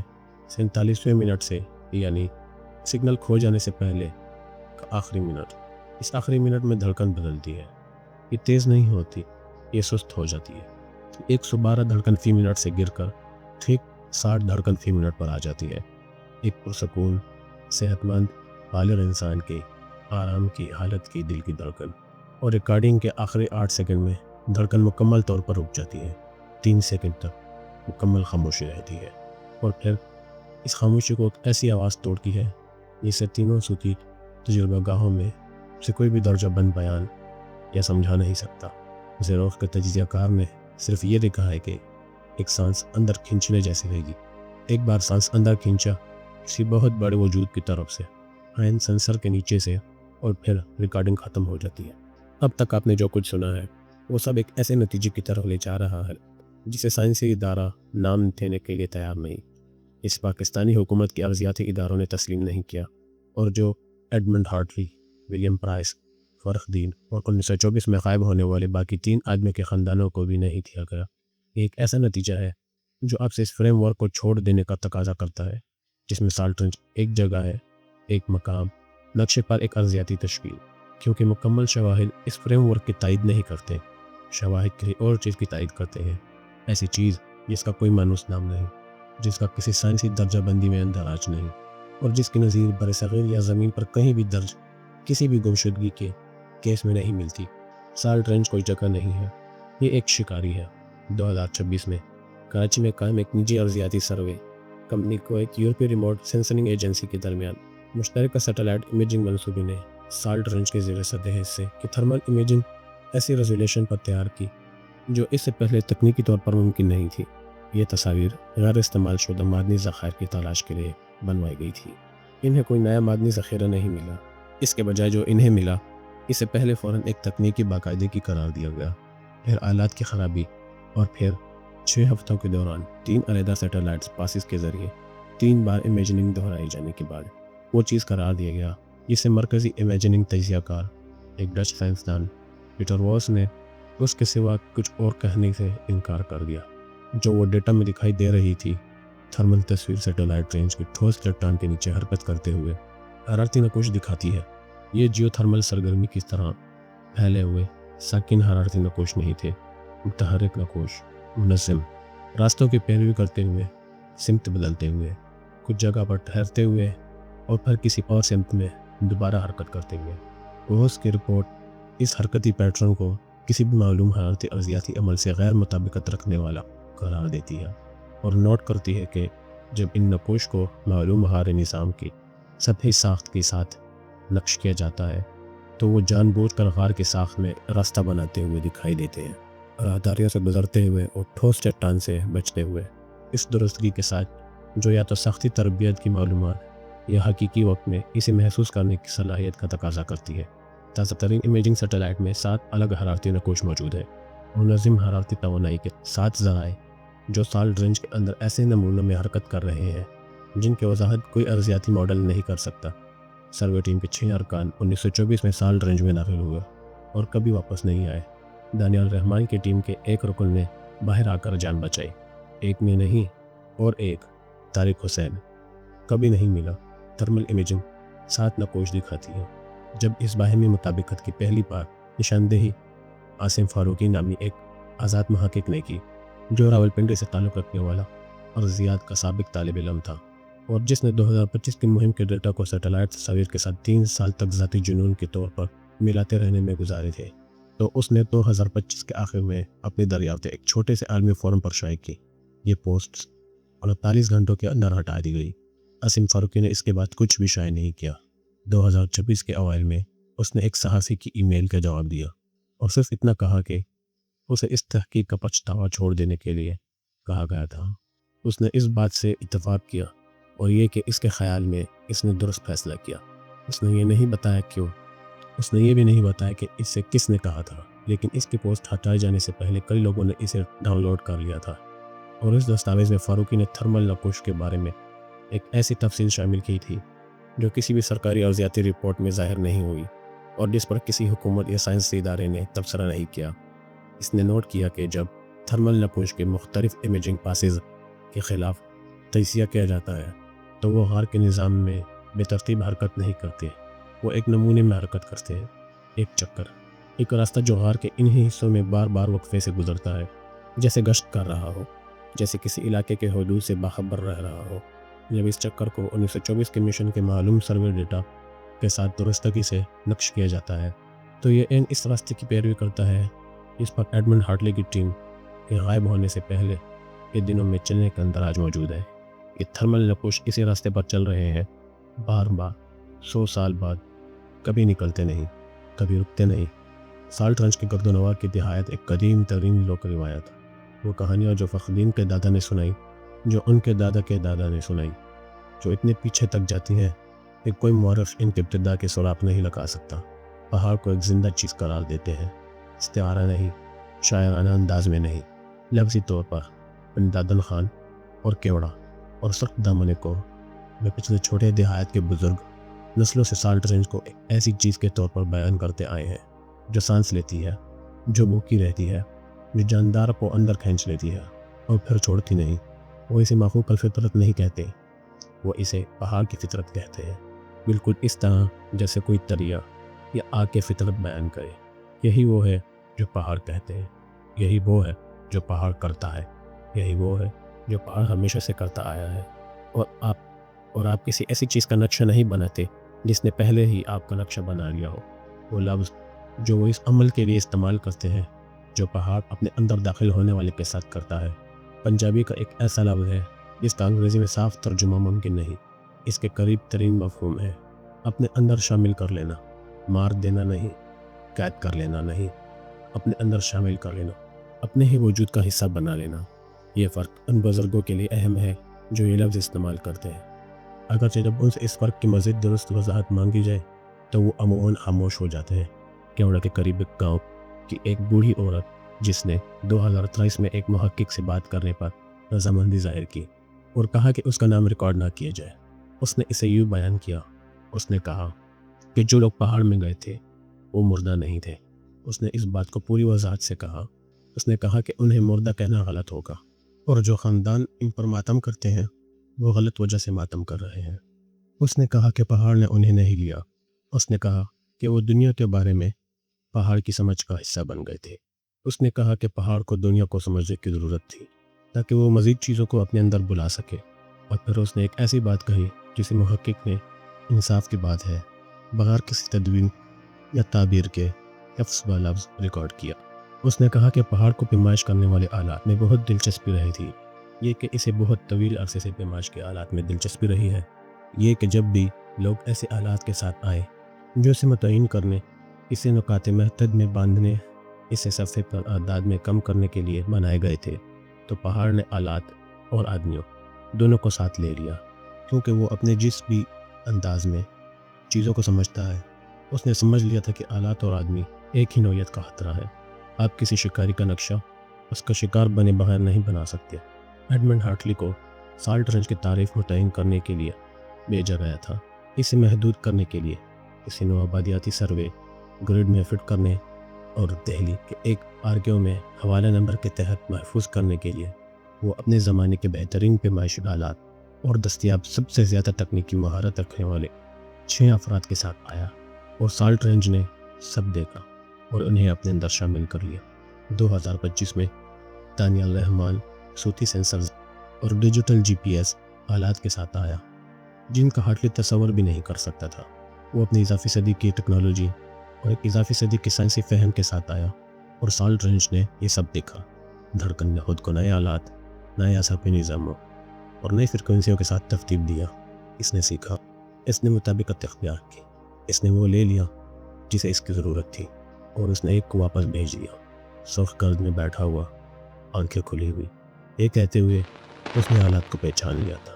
47ویں منٹ سے، یعنی سگنل کھو جانے سے پہلے کا آخری منٹ۔ اس آخری منٹ میں دھڑکن بدلتی ہے، یہ تیز نہیں ہوتی، یہ سست ہو جاتی ہے، 112 دھڑکن فی منٹ سے گر کر ٹھیک 60 دھڑکن فی منٹ پر آ جاتی ہے۔ ایک پرسکون، صحت مند، بالغ انسان کے آرام کی حالت کی دل کی دھڑکن، اور ریکارڈنگ کے آخری 8 سیکنڈ میں دھڑکن مکمل طور پر رک جاتی ہے۔ 3 سیکنڈ تک مکمل خاموشی رہتی ہے، اور پھر اس خاموشی کو ایک ایسی آواز توڑتی ہے جسے تینوں صوتی تجربہ گاہوں میں سے کوئی بھی درجہ بند بیان یا سمجھا نہیں سکتا۔ زیروخ کے تجزیہ کار نے صرف یہ لکھا ہے کہ ایک سانس اندر کھینچنے جیسی رہے گی۔ ایک بار سانس اندر کھینچا کسی بہت بڑے وجود کی طرف سے، عین سینسر کے نیچے سے، اور پھر ریکارڈنگ ختم ہو جاتی ہے۔ اب تک آپ نے جو کچھ سنا ہے وہ سب ایک ایسے نتیجے کی طرف لے جا رہا ہے جسے سائنسی ادارہ نام دینے کے لیے تیار نہیں، اس پاکستانی حکومت کے ارضیاتی اداروں نے تسلیم نہیں کیا، اور جو Edmund Hartley, William Price, Farrukh Din اور 1924 میں غائب ہونے والے باقی 3 آدمی کے خاندانوں کو بھی نہیں دیا گیا۔ یہ ایک ایسا نتیجہ ہے جو آپ سے اس فریم ورک کو چھوڑ دینے کا تقاضا کرتا ہے جس میں سالٹ رینج ایک جگہ ہے، ایک مقام، نقشے پر ایک ارضیاتی تشکیل، کیونکہ مکمل شواہد اس فریم ورک کی تائید نہیں کرتے، شواہد کسی اور چیز کی تائید کرتے ہیں، ایسی چیز جس کا کوئی مانوس نام نہیں، جس کا کسی سائنسی درجہ بندی میں اندراج نہیں، اور جس کی نظیر برصغیر یا زمین پر کہیں بھی درج کسی بھی گمشدگی کے کیس میں نہیں ملتی۔ سالٹ رینج کوئی جگہ نہیں ہے، یہ ایک شکاری ہے۔ 2026 میں کراچی میں قائم ایک نجی ارضیاتی سروے کمپنی کو ایک یورپی ریموٹ سینسنگ ایجنسی کے درمیان مشترکہ سیٹلائٹ امیجنگ منصوبے نے سالٹ رینج کے زیر سطح حصے کی تھرمل امیجنگ ایسی ریزولیشن پر تیار کی جو اس سے پہلے تکنیکی طور پر ممکن نہیں تھی۔ یہ تصاویر غیر استعمال شدہ معدنی ذخائر کی تلاش کے لیے بنوائی گئی تھی۔ انہیں کوئی نیا معدنی ذخیرہ نہیں ملا، اس کے بجائے جو انہیں ملا اسے پہلے فوراً ایک تکنیکی باقاعدگی قرار دیا گیا، پھر آلات کی خرابی، اور پھر 6 ہفتوں کے دوران 3 علیحدہ سیٹلائٹس پاسز کے ذریعے 3 بار امیجننگ دہرائی جانے کے بعد وہ چیز قرار دیا گیا جسے مرکزی امیجننگ تجزیہ کار، ایک ڈچ سائنسدان پیٹر واس نے اس کے سوا کچھ اور کہنے سے انکار کر دیا۔ جو وہ ڈیٹا میں دکھائی دے رہی تھی، تھرمل تصویر سیٹلائٹ رینج کی ٹھوس چٹان کے نیچے حرکت کرتے ہوئے حرارتی نقوش دکھاتی ہے۔ یہ جیو تھرمل سرگرمی کی طرح پھیلے ہوئے ساکن حرارتی نقوش نہیں تھے، متحرک نقوش، منظم، راستوں کی پیروی کرتے ہوئے، سمت بدلتے ہوئے، کچھ جگہ پر ٹھہرتے ہوئے اور پھر کسی اور سمت میں دوبارہ حرکت کرتے ہوئے۔ روز کی رپورٹ اس حرکتی پیٹرن کو کسی بھی معلوم حرارتی ارضیاتی عمل سے غیر مطابقت رکھنے والا قرار دیتی ہے، اور نوٹ کرتی ہے کہ جب ان نقوش کو معلوم حرارتی نظام کی سطحی ساخت کے ساتھ نقش کیا جاتا ہے تو وہ جان بوجھ کر غار کی ساخت میں راستہ بناتے ہوئے دکھائی دیتے ہیں، راہداریوں سے گزرتے ہوئے اور ٹھوس چٹان سے بچتے ہوئے۔ اس درستگی کے ساتھ جو یا تو سختی تربیت کی معلومات یا حقیقی وقت میں اسے محسوس کرنے کی صلاحیت کا تقاضا کرتی ہے۔ تازہ ترین امیجنگ سیٹلائٹ میں 7 الگ حرارتی نقوش موجود ہے، منظم حرارتی توانائی کے 7 ذرائع جو سالٹ رینج کے اندر ایسے نمونوں میں حرکت کر رہے ہیں جن کی وضاحت کوئی ارضیاتی ماڈل نہیں کر سکتا۔ سروے ٹیم کے 6 ارکان 1924 میں سالٹ رینج میں داخل ہوئے اور کبھی واپس نہیں آئے۔ دانیال رحمان کی ٹیم کے ایک رکن نے باہر آ کر جان بچائی، ایک نے نہیں، اور ایک طارق حسین کبھی نہیں ملا۔ تھرمل امیجنگ 7 نقوش دکھاتی ہے۔ جب اس باہمی مطابقت کی پہلی بار نشاندہی عاصم فاروقی نامی ایک آزاد محقق نے کی، جو راولپنڈی سے تعلق رکھنے والا ارضیات کا سابق طالب علم تھا اور جس نے 2025 کی مہم کے ڈیٹا کو سیٹلائٹ تصاویر کے ساتھ 3 سال تک ذاتی جنون کے طور پر ملاتے رہنے میں گزارے تھے، تو اس نے 2025 کے آخر میں اپنی دریافتیں ایک چھوٹے سے عالمی فورم پر شائع کی۔ یہ پوسٹ 48 گھنٹوں کے اندر ہٹا دی گئی۔ عاصم فاروقی نے اس کے بعد کچھ بھی شائع نہیں کیا۔ 2026 کے اوائل میں اس نے ایک صحافی کی ای میل کا جواب دیا اور صرف اتنا کہا کہ اسے اس تحقیق کا پچھتاوا چھوڑ دینے کے لیے کہا گیا تھا۔ اس نے اس بات سے اتفاق کیا اور یہ کہ اس کے خیال میں اس نے درست فیصلہ کیا۔ اس نے یہ نہیں بتایا کیوں، اس نے یہ بھی نہیں بتایا کہ اسے کس نے کہا تھا، لیکن اس کی پوسٹ ہٹائے جانے سے پہلے کئی لوگوں نے اسے ڈاؤن لوڈ کر لیا تھا، اور اس دستاویز میں فاروقی نے تھرمل نقوش کے بارے میں ایک ایسی تفصیل شامل کی تھی جو کسی بھی سرکاری ارضیاتی رپورٹ میں ظاہر نہیں ہوئی اور جس پر کسی حکومت یا سائنسی ادارے نے تبصرہ نہیں کیا۔ اس نے نوٹ کیا کہ جب تھرمل نقوش کے مختلف امیجنگ پاسز کے خلاف تجزیہ کیا جاتا ہے تو وہ غار کے نظام میں بے ترتیب حرکت نہیں کرتے، وہ ایک نمونے میں حرکت کرتے ہیں، ایک چکر، ایک راستہ جو غار کے انہی حصوں میں بار بار وقفے سے گزرتا ہے، جیسے گشت کر رہا ہو، جیسے کسی علاقے کے حدود سے باخبر رہ رہا ہو۔ جب اس چکر کو 1924 کے مشن کے معلوم سروے ڈیٹا کے ساتھ درستگی سے نقش کیا جاتا ہے تو یہ اس راستے کی پیروی کرتا ہے جس پر ایڈمنڈ ہارٹلی کی ٹیم کے غائب ہونے سے پہلے کے دنوں میں چلنے کا اندراج موجود ہے۔ یہ تھرمل نقوش اسی راستے پر چل رہے ہیں، بار بار 100 سال بعد، کبھی نکلتے نہیں، کبھی رکتے نہیں۔ سالٹ رنج کے گرد و نواح کی دہایت ایک قدیم ترین لوک روایت، وہ کہانیاں جو فخردین کے دادا نے سنائی، جو ان کے دادا کے دادا نے سنائی، جو اتنے پیچھے تک جاتی ہیں کہ کوئی مورخ ان کے ابتدا کے سراغ نہیں لگا سکتا۔ پہاڑ کو ایک زندہ چیز قرار دیتے ہیں، استعارہ نہیں، شاعرانہ انداز میں نہیں، لفظی طور پر۔ دادن خان اور کیوڑا اور سخت دامن کو میں پچھلے چھوٹے دیہات کے بزرگ نسلوں سے سالٹ رینج کو ایک ایسی چیز کے طور پر بیان کرتے آئے ہیں جو سانس لیتی ہے، جو بھوکی رہتی ہے، جو جاندار کو اندر کھینچ لیتی ہے اور پھر چھوڑتی نہیں۔ وہ اسے مخلوق الفطرت نہیں کہتے، وہ اسے پہاڑ کی فطرت کہتے ہیں، بالکل اس طرح جیسے کوئی دریا یا آگ کی فطرت بیان کرے۔ یہی وہ ہے جو پہاڑ کہتے ہیں، یہی وہ ہے جو پہاڑ کرتا ہے، یہی وہ ہے جو پہاڑ ہمیشہ سے کرتا آیا ہے۔ اور آپ کسی ایسی چیز کا نقشہ نہیں بناتے جس نے پہلے ہی آپ کا نقشہ بنا لیا ہو۔ وہ لفظ جو وہ اس عمل کے لیے استعمال کرتے ہیں جو پہاڑ اپنے اندر داخل ہونے والے کے ساتھ کرتا ہے، پنجابی کا ایک ایسا لفظ ہے جس کا انگریزی میں صاف ترجمہ ممکن نہیں۔ اس کے قریب ترین مفہوم ہے اپنے اندر شامل کر لینا، مار دینا نہیں، قید کر لینا نہیں، اپنے اندر شامل کر لینا، اپنے ہی وجود کا حصہ بنا لینا۔ یہ فرق ان بزرگوں کے لیے اہم ہے جو یہ لفظ استعمال کرتے ہیں، اگرچہ جب ان سے اس فرق کی مزید درست وضاحت مانگی جائے تو وہ عموماً خاموش ہو جاتے ہیں۔ کیوڑا کے قریب ایک گاؤں کی ایک بوڑھی عورت جس نے 2023 میں ایک محقق سے بات کرنے پر رضامندی ظاہر کی اور کہا کہ اس کا نام ریکارڈ نہ کیا جائے، اس نے اسے یوں بیان کیا۔ اس نے کہا کہ جو لوگ پہاڑ میں گئے تھے وہ مردہ نہیں تھے۔ اس نے اس بات کو پوری وضاحت سے کہا۔ اس نے کہا کہ انہیں مردہ کہنا غلط ہوگا، اور جو خاندان ان پر ماتم کرتے ہیں وہ غلط وجہ سے ماتم کر رہے ہیں۔ اس نے کہا کہ پہاڑ نے انہیں نہیں لیا۔ اس نے کہا کہ وہ دنیا کے بارے میں پہاڑ کی سمجھ کا حصہ بن گئے تھے۔ اس نے کہا کہ پہاڑ کو دنیا کو سمجھنے کی ضرورت تھی تاکہ وہ مزید چیزوں کو اپنے اندر بلا سکے۔ اور پھر اس نے ایک ایسی بات کہی جسے محقق نے انصاف کی بات ہے بغیر کسی تدوین یا تعبیر کے لفظ بہ لفظ ریکارڈ کیا۔ اس نے کہا کہ پہاڑ کو پیمائش کرنے والے آلات میں بہت دلچسپی رہی تھی، یہ کہ اسے بہت طویل عرصے سے پیمائش کے آلات میں دلچسپی رہی ہے، یہ کہ جب بھی لوگ ایسے آلات کے ساتھ آئے جو اسے متعین کرنے، اسے نقاط محدد میں باندھنے، اسے صفحے پر اعداد میں کم کرنے کے لیے بنائے گئے تھے، تو پہاڑ نے آلات اور آدمیوں دونوں کو ساتھ لے لیا، کیونکہ وہ اپنے جس بھی انداز میں چیزوں کو سمجھتا ہے، اس نے سمجھ لیا تھا کہ آلات اور آدمی ایک ہی نوعیت کا خطرہ ہے۔ آپ کسی شکاری کا نقشہ اس کا شکار بنے بغیر نہیں بنا سکتے۔ ایڈمنڈ ہارٹلی کو سالٹ رینج کی تعریف متعین کرنے کے لیے بھیجا گیا تھا، اسے محدود کرنے کے لیے، کسی نو آبادیاتی سروے گریڈ میں فٹ کرنے اور دہلی کے ایک آرکیو میں حوالہ نمبر کے تحت محفوظ کرنے کے لیے۔ وہ اپنے زمانے کے بہترین پیمائشی آلات اور دستیاب سب سے زیادہ تکنیکی مہارت رکھنے والے 6 افراد کے ساتھ آیا، اور سالٹ رینج نے سب دیکھا اور انہیں اپنے اندر شامل کر لیا۔ 2025 میں دانیال رحمان صوتی سینسرز اور ڈیجیٹل جی پی ایس آلات کے ساتھ آیا، جن کا ہارٹلی تصور بھی نہیں کر سکتا تھا۔ وہ اپنی اضافی صدی کی ٹیکنالوجی اور ایک اضافی صدی کی سائنسی فہم کے ساتھ آیا، اور سالٹ رینج نے یہ سب دیکھا۔ دھڑکن نے خود کو نئے آلات، نئے اعصابی نظاموں اور نئی فریکوینسیوں کے ساتھ ترتیب دیا۔ اس نے سیکھا، اس نے مطابقت اختیار کی، اس نے وہ لے لیا جسے اس کی ضرورت تھی، اور اس نے ایک کو واپس بھیج دیا، سرخ گرد میں بیٹھا ہوا، آنکھیں کھلی ہوئی۔ یہ کہتے ہوئے اس نے آلات کو پہچان لیا تھا۔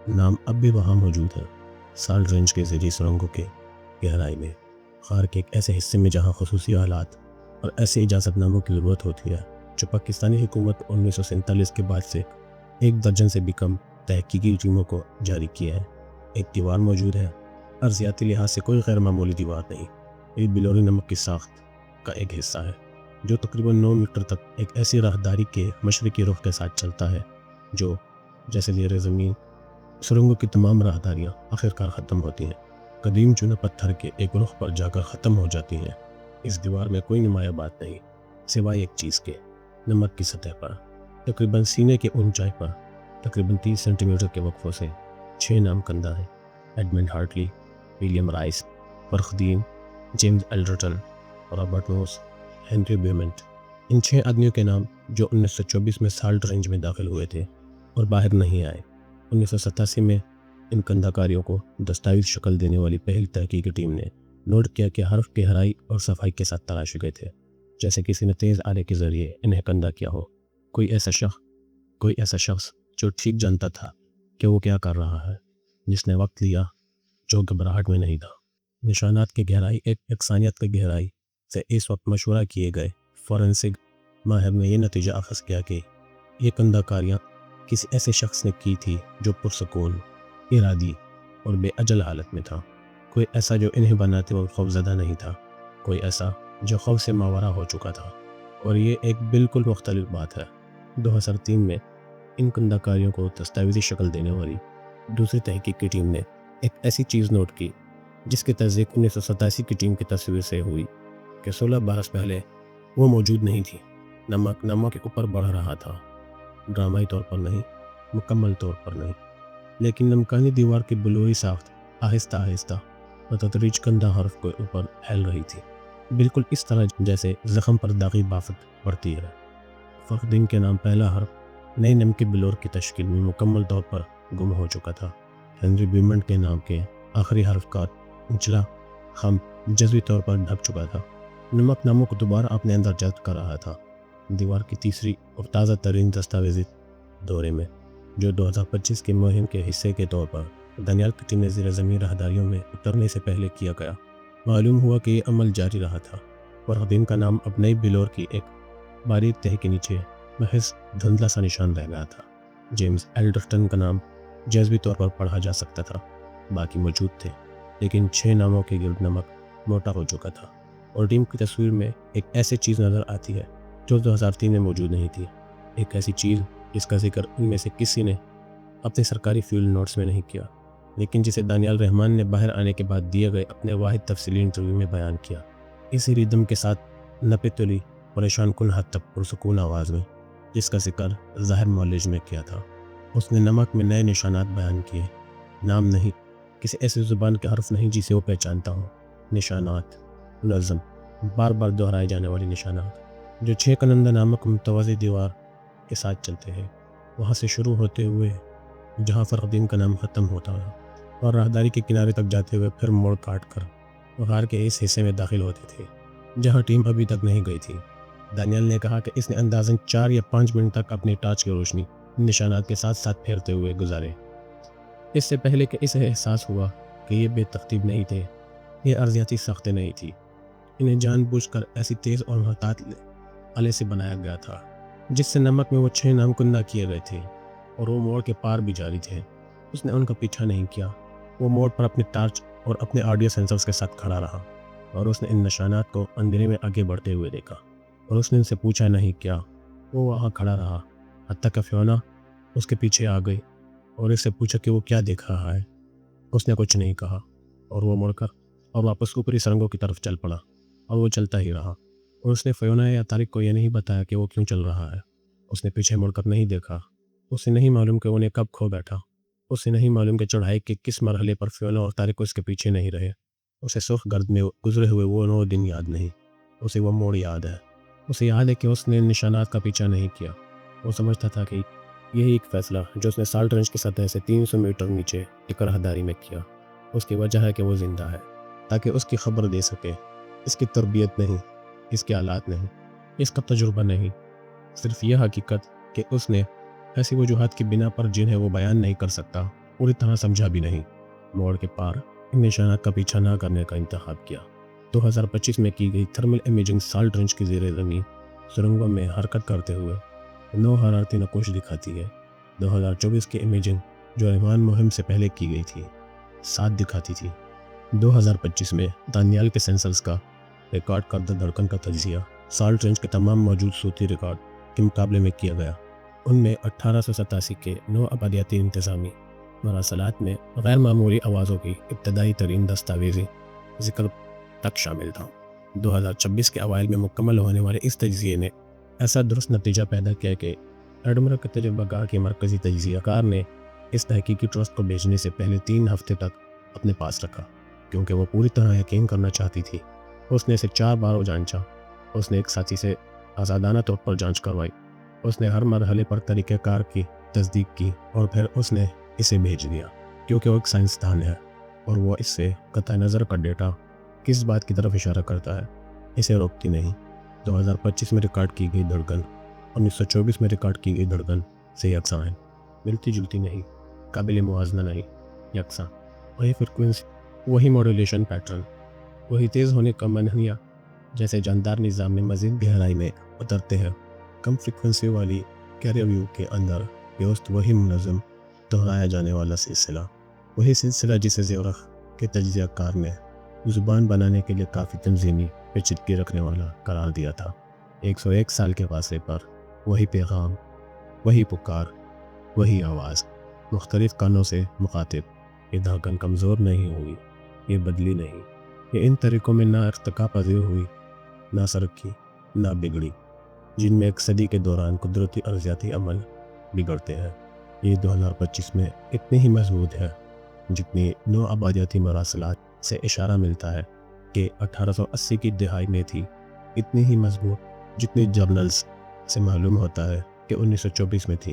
نام اب بھی وہاں موجود ہے، سالٹ رینج کے ذریعے سرنگوں کے گہرائی میں، غار کے ایک ایسے حصے میں جہاں خصوصی آلات اور ایسے اجازت ناموں کی ضرورت ہوتی ہے جو پاکستانی حکومت 1947 کے بعد سے 1 درجن سے بھی کم تحقیقی ٹیموں کو جاری کیا ہے۔ ایک دیوار موجود ہے، ارضیاتی لحاظ سے کوئی غیر معمولی دیوار نہیں، یہ بلوری نمک کی ساخت کا ایک حصہ ہے جو تقریباً 9 میٹر تک ایک ایسی راہداری کے مشرقی رخ کے ساتھ چلتا ہے جو جیسے زیر زمین سرنگوں کی تمام راہداریاں آخرکار ختم ہوتی ہیں، قدیم چونا پتھر کے ایک رخ پر جا کر ختم ہو جاتی ہیں۔ اس دیوار میں کوئی نمایاں بات نہیں، سوائے ایک چیز کے، نمک کی سطح پر تقریباً سینے کی اونچائی پر تقریباً 30 سینٹی میٹر کے وقفوں سے 6 نام کندہ ہیں: Edmund Hartley, William Rice, Farrukhdin, James Alderton, Robert Noss, Henry Beaumont. ان 6 آدمیوں کے نام جو 1924 میں سالٹ رینج میں داخل ہوئے تھے اور باہر نہیں آئے۔ 1987 میں ان کندہ کاریوں کو دستاویز شکل دینے والی پہلی تحقیقی ٹیم نے نوٹ کیا کہ حرف گہرائی اور صفائی کے ساتھ تراشے گئے تھے، جیسے کسی نے تیز آلے کے ذریعے انہیں کندہ کیا ہو۔ کوئی ایسا شخص جو ٹھیک جانتا تھا کہ وہ کیا کر رہا ہے، جس نے وقت لیا، جو گھبراہٹ میں نہیں تھا۔ نشانات کی گہرائی ایک یکسانیت کی گہرائی سے اس وقت مشورہ کیے گئے فورنسک ماہر نے یہ نتیجہ اخذ کیا کہ یہ کندہ کاریاں کسی ایسے شخص نے کی تھی جو پرسکون، ارادی اور بے اجل حالت میں تھا۔ کوئی ایسا جو انہیں بناتے وقت خوفزدہ نہیں تھا، کوئی ایسا جو خوف سے ماورا ہو چکا تھا۔ اور یہ ایک بالکل مختلف بات ہے۔ 2003 میں ان کندہ کاریوں کو دستاویزی شکل دینے والی دوسری تحقیقی ٹیم نے ایک ایسی چیز نوٹ کی جس کی تصدیق 1987 کی ٹیم کی تصویر سے ہوئی کہ 16 برس پہلے وہ موجود نہیں تھی۔ نمک کے اوپر بڑھ رہا تھا، ڈرامائی طور پر نہیں، مکمل طور پر نہیں، لیکن نمکانی دیوار کی بلوری ساخت آہستہ آہستہ اور تدریج کندہ حرف کے اوپر پھیل رہی تھی، بالکل اس طرح جیسے زخم پر داغی بافت پڑتی ہے۔ فخردین کے نام پہلا حرف نئی نمکی بلور کی تشکیل میں مکمل طور پر گم ہو چکا تھا۔ ہنری بیومنٹ کے نام کے آخری حرف کا نچلا خم جزوی طور پر ڈھک چکا تھا، نمک ناموں کو دوبارہ اپنے اندر جذب کر رہا تھا۔ دیوار کی تیسری اور تازہ ترین دستاویزی دورے میں، جو 2025 کی مہم کے حصے کے طور پر دانیال کی ٹیم نے زیر زمین راہداریوں میں اترنے سے پہلے کیا گیا، معلوم ہوا کہ یہ عمل جاری رہا تھا۔ فرخدین کا نام اب نئی بلور کی ایک باریک تہہ کے نیچے محض دھندلا سا نشان رہ گیا تھا۔ جیمز ایلڈرٹن کا نام جزوی طور پر پڑھا جا سکتا تھا، باقی موجود تھے، لیکن 6 ناموں کے گرد نمک موٹا ہو چکا تھا، اور ٹیم کی تصویر میں ایک ایسی چیز نظر آتی ہے جو 2003 میں موجود نہیں تھی، ایک ایسی چیز جس کا ذکر ان میں سے کسی نے اپنے سرکاری فیلڈ نوٹس میں نہیں کیا، لیکن جسے دانیال رحمان نے باہر آنے کے بعد دیے گئے اپنے واحد تفصیلی انٹرویو میں بیان کیا، اسی ریدم کے ساتھ نپے تلی پریشان کن حد تک پرسکون آواز میں، جس کا ذکر ظاہر معالج میں کیا تھا۔ اس نے نمک میں نئے نشانات بیان کیے، نام نہیں، کسی ایسی زبان کے حرف نہیں جسے وہ پہچانتا ہو، نشانات، منظم، بار بار دہرائے جانے والی نشانات جو 6 کنندہ نامک متوازی دیوار کے ساتھ چلتے ہیں، وہاں سے شروع ہوتے ہوئے جہاں فرخدین کا نام ختم ہوتا ہے، اور راہداری کے کنارے تک جاتے ہوئے پھر موڑ کاٹ کر غار کے اس حصے میں داخل ہوتے تھے جہاں ٹیم ابھی تک نہیں گئی تھی۔ دانیال نے کہا کہ اس نے اندازاً 4 یا 5 منٹ تک اپنی ٹارچ کی روشنی نشانات کے ساتھ ساتھ پھیرتے ہوئے گزارے۔ اس سے پہلے کہ اسے احساس ہوا کہ یہ بے ترتیب نہیں تھے، یہ ارضیاتی ساختیں نہیں تھی، انہیں جان بوجھ کر ایسی تیز اور محتاط آلے سے بنایا گیا تھا جس سے نمک میں وہ 6 نامکندہ کیے گئے تھے اور وہ موڑ کے پار بھی جاری تھے۔ اس نے ان کا پیچھا نہیں کیا، وہ موڑ پر اپنی ٹارچ اور اپنے آڈیو سینسرز کے ساتھ کھڑا رہا اور اس نے ان نشانات کو اندھیرے میں آگے بڑھتے ہوئے دیکھا اور اس نے ان سے پوچھا نہیں کیا۔ وہ وہاں کھڑا رہا حتیٰ کہ فیونا اس کے پیچھے آ گئی اور اس سے پوچھا کہ وہ کیا دیکھ رہا ہے۔ اس نے کچھ نہیں کہا اور وہ مڑ کر اور واپس اوپری سرنگوں کی طرف چل پڑا اور وہ چلتا ہی رہا اور اس نے فیونا یا طارق کو یہ نہیں بتایا کہ وہ کیوں چل رہا ہے۔ اس نے پیچھے مڑ کر نہیں دیکھا، اسے نہیں معلوم کہ انہیں کب کھو بیٹھا، اسے نہیں معلوم کہ چڑھائی کے کس مرحلے پر فیونا اور طارق اس کے پیچھے نہیں رہے۔ اسے سرخ گرد میں گزرے ہوئے وہ 9 دن یاد نہیں، اسے وہ موڑ یاد ہے۔ اسے یاد ہے کہ اس نے نشانات کا پیچھا نہیں کیا۔ وہ سمجھتا تھا کہ یہی ایک فیصلہ جو اس نے سالٹ رینج کی سطح سے 300 میٹر نیچے ایک راہداری میں کیا، اس کی وجہ ہے کہ وہ زندہ ہے، تاکہ اس کی خبر دے سکے۔ اس کی تربیت نہیں، اس کے آلات نہیں، اس کا تجربہ نہیں، صرف یہ حقیقت کہ اس نے ایسی وجوہات کی بنا پر جنہیں وہ بیان نہیں کر سکتا پوری طرح سمجھا بھی نہیں، موڑ کے پار ان نشانات کا پیچھا نہ کرنے کا انتخاب کیا۔ 2025 میں کی گئی تھرمل امیجنگ سالٹ رینج کی زیر زمین سرنگوں میں حرکت کرتے ہوئے 9 حرارتی نقوش دکھاتی ہے۔ 2024 کی امیجنگ جو ایمان مہم سے پہلے کی گئی تھی 7 دکھاتی تھی۔ 2025 میں دانیال کے سینسرز کا ریکارڈ کردہ دھڑکن کا تجزیہ سالٹ رینج کے تمام موجود صوتی ریکارڈ کے مقابلے میں کیا گیا۔ ان میں 1887 کے 9 آبادیاتی انتظامی مراسلات میں غیر معمولی آوازوں کی ابتدائی ترین دستاویزی ذکر تک شامل تھا۔ 2026 کے اوائل میں مکمل ہونے والے اس تجزیے نے ایسا درست نتیجہ پیدا کیا کہ ایڈمرا کے تجربہ گاہ کے مرکزی تجزیہ کار نے اس تحقیقی ٹرسٹ کو بھیجنے سے پہلے 3 ہفتے تک اپنے پاس رکھا، کیونکہ وہ پوری طرح یقین کرنا چاہتی تھی۔ اس نے اسے 4 بار جانچا، اس نے ایک ساتھی سے آزادانہ طور پر جانچ کروائی، اس نے ہر مرحلے پر طریقہ کار کی تصدیق کی اور پھر اس نے اسے بھیج دیا، کیونکہ وہ ایک سائنسدان ہے اور وہ اس سے قطع نظر کا ڈیٹا کس بات کی طرف اشارہ کرتا ہے اسے روکتی نہیں۔ 2025 میں ریکارڈ کی گئی دھڑکن 1924 میں ریکارڈ کی گئی دھڑکن سے یکساں ہے، ملتی جلتی نہیں، قابل موازنہ نہیں، یکساں۔ وہی فریکوینسی، وہی ماڈولیشن پیٹرن، وہی تیز ہونے کا منحنیہ جیسے جاندار نظام میں مزید گہرائی میں اترتے ہیں۔ کم فریکوینسی والی کیریئر ویو کے اندر پیوست وہی منظم دہرایا جانے والا سلسلہ، وہی سلسلہ جسے زیورخ کے تجزیہ کار نے زبان بنانے کے لیے کافی تنظیمی پیچیدگی رکھنے والا قرار دیا تھا۔ 101 سال کے فاصلے پر وہی پیغام، وہی پکار، وہی آواز، مختلف کانوں سے مخاطب۔ یہ دھڑکن کمزور نہیں ہوئی، یہ بدلی نہیں، یہ ان طریقوں میں نہ ارتقا پذیر ہوئی، نہ سرکی، نہ بگڑی، جن میں ایک صدی کے دوران قدرتی ارضیاتی عمل بگڑتے ہیں۔ یہ 2025 میں اتنی ہی مضبوط ہے جتنی 9 آبادیاتی مراسلات سے اشارہ ملتا ہے کہ 1880 کی دہائی میں تھی، اتنی ہی مضبوط جتنی جرنلز سے معلوم ہوتا ہے کہ 1924 میں تھی،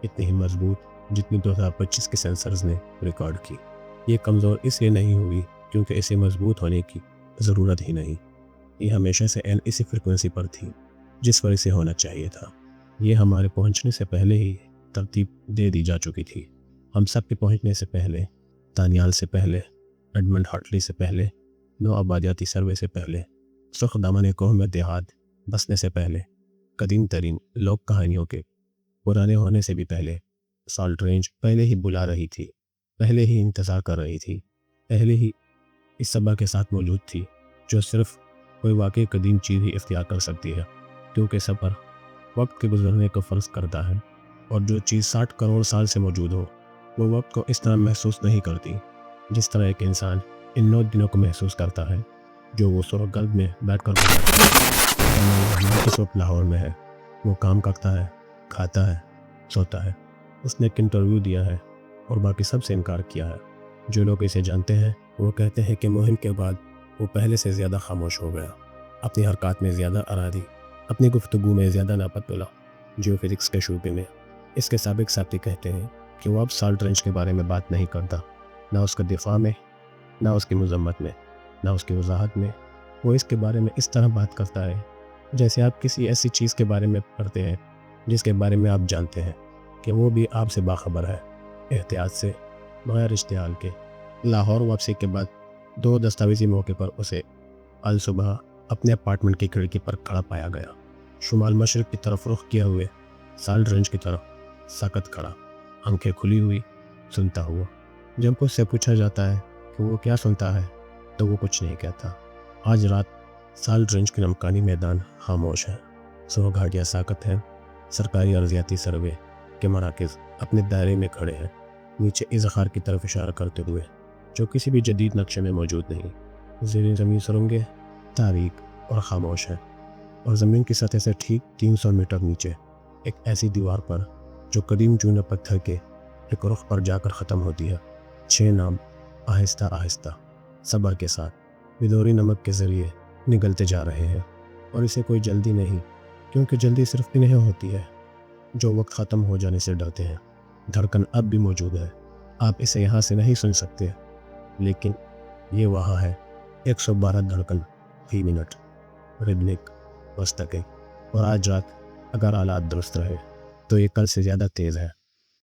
اتنی ہی مضبوط جتنی 2025 کے سینسرز نے ریکارڈ کی۔ یہ کمزور اس لیے نہیں ہوئی کیونکہ اسے مضبوط ہونے کی ضرورت ہی نہیں، یہ ہمیشہ سے اسی فریکوینسی پر تھی جس پر اسے ہونا چاہیے تھا۔ یہ ہمارے پہنچنے سے پہلے ہی ترتیب دے دی جا چکی تھی، ہم سب کے پہنچنے سے پہلے، دانیال سے پہلے، ایڈمنڈ ہارٹلی سے پہلے، 9 آبادیاتی سروے سے پہلے، سرخ دامن قوم میں دیہات بسنے سے پہلے، قدیم ترین لوک کہانیوں کے پرانے ہونے سے بھی پہلے۔ سالٹ رینج پہلے ہی بلا رہی تھی، پہلے ہی انتظار کر رہی تھی، پہلے ہی اس سبا کے ساتھ موجود تھی جو صرف کوئی واقعی قدیم چیز ہی اختیار کر سکتی ہے، کیونکہ سفر وقت کے گزرنے کو فرض کرتا ہے، اور جو چیز 60 کروڑ سال سے موجود ہو وہ وقت کو اس طرح محسوس نہیں کرتی جس طرح ایک انسان ان 9 دنوں کو محسوس کرتا ہے جو وہ سرخ گرد میں بیٹھ کر اس وقت لاہور میں ہے۔ وہ کام کرتا ہے، کھاتا ہے، سوتا ہے۔ اس نے ایک انٹرویو دیا ہے اور باقی سب سے انکار کیا ہے۔ جو لوگ اسے جانتے ہیں وہ کہتے ہیں کہ مہم کے بعد وہ پہلے سے زیادہ خاموش ہو گیا، اپنی حرکات میں زیادہ ارادی، اپنی گفتگو میں زیادہ ناپت تلا۔ جیو فزکس کے شعبے میں اس کے سابق ساتھی کہتے ہیں کہ وہ اب سالٹ رینج کے بارے میں بات نہیں کرتا، نہ اس کے دفاع میں، نہ اس کی مذمت میں، نہ اس کی وضاحت میں۔ وہ اس کے بارے میں اس طرح بات کرتا ہے جیسے آپ کسی ایسی چیز کے بارے میں پڑھتے ہیں جس کے بارے میں آپ جانتے ہیں۔ کہ وہ بھی آپ سے باخبر ہے۔ احتیاط سے، بغیر اشتعال کے، لاہور واپسی کے بعد 2 دستاویزی موقع پر اسے الصبح اپنے اپارٹمنٹ کی کھڑکی پر کھڑا پایا گیا، شمال مشرق کی طرف رخ کیا ہوئے، سالٹ رینج کی طرف ساکت کھڑا، آنکھیں کھلی ہوئی، سنتا ہوا۔ جب اس سے پوچھا جاتا ہے کہ وہ کیا سنتا ہے تو وہ کچھ نہیں کہتا۔ آج رات سالٹ رینج کے نمکانی میدان خاموش ہیں، 100 گھاٹیاں ساکت ہیں، سرکاری ارضیاتی سروے کے مراکز اپنے دائرے میں کھڑے ہیں، نیچے اظہار کی طرف اشارہ کرتے ہوئے جو کسی بھی جدید نقشے میں موجود نہیں۔ زیر زمین سرنگیں تاریک اور خاموش ہیں، اور زمین کی سطح سے ٹھیک 300 میٹر نیچے ایک ایسی دیوار پر جو قدیم چونے پتھر کے ایک رخ پر جا کر ختم ہوتی ہے، 6 نام آہستہ آہستہ صبر کے ساتھ بدوری نمک کے ذریعے نگلتے جا رہے ہیں۔ اور اسے کوئی جلدی نہیں، کیونکہ جلدی صرف انہیں ہوتی ہے جو وقت ختم ہو جانے سے ڈرتے ہیں۔ دھڑکن اب بھی موجود ہے، آپ اسے یہاں سے نہیں سن سکتے، لیکن یہ وہاں ہے، 112 دھڑکن فی منٹ، ردمک، مستقل۔ اور آج رات اگر حالات درست رہے تو یہ کل سے زیادہ تیز ہے۔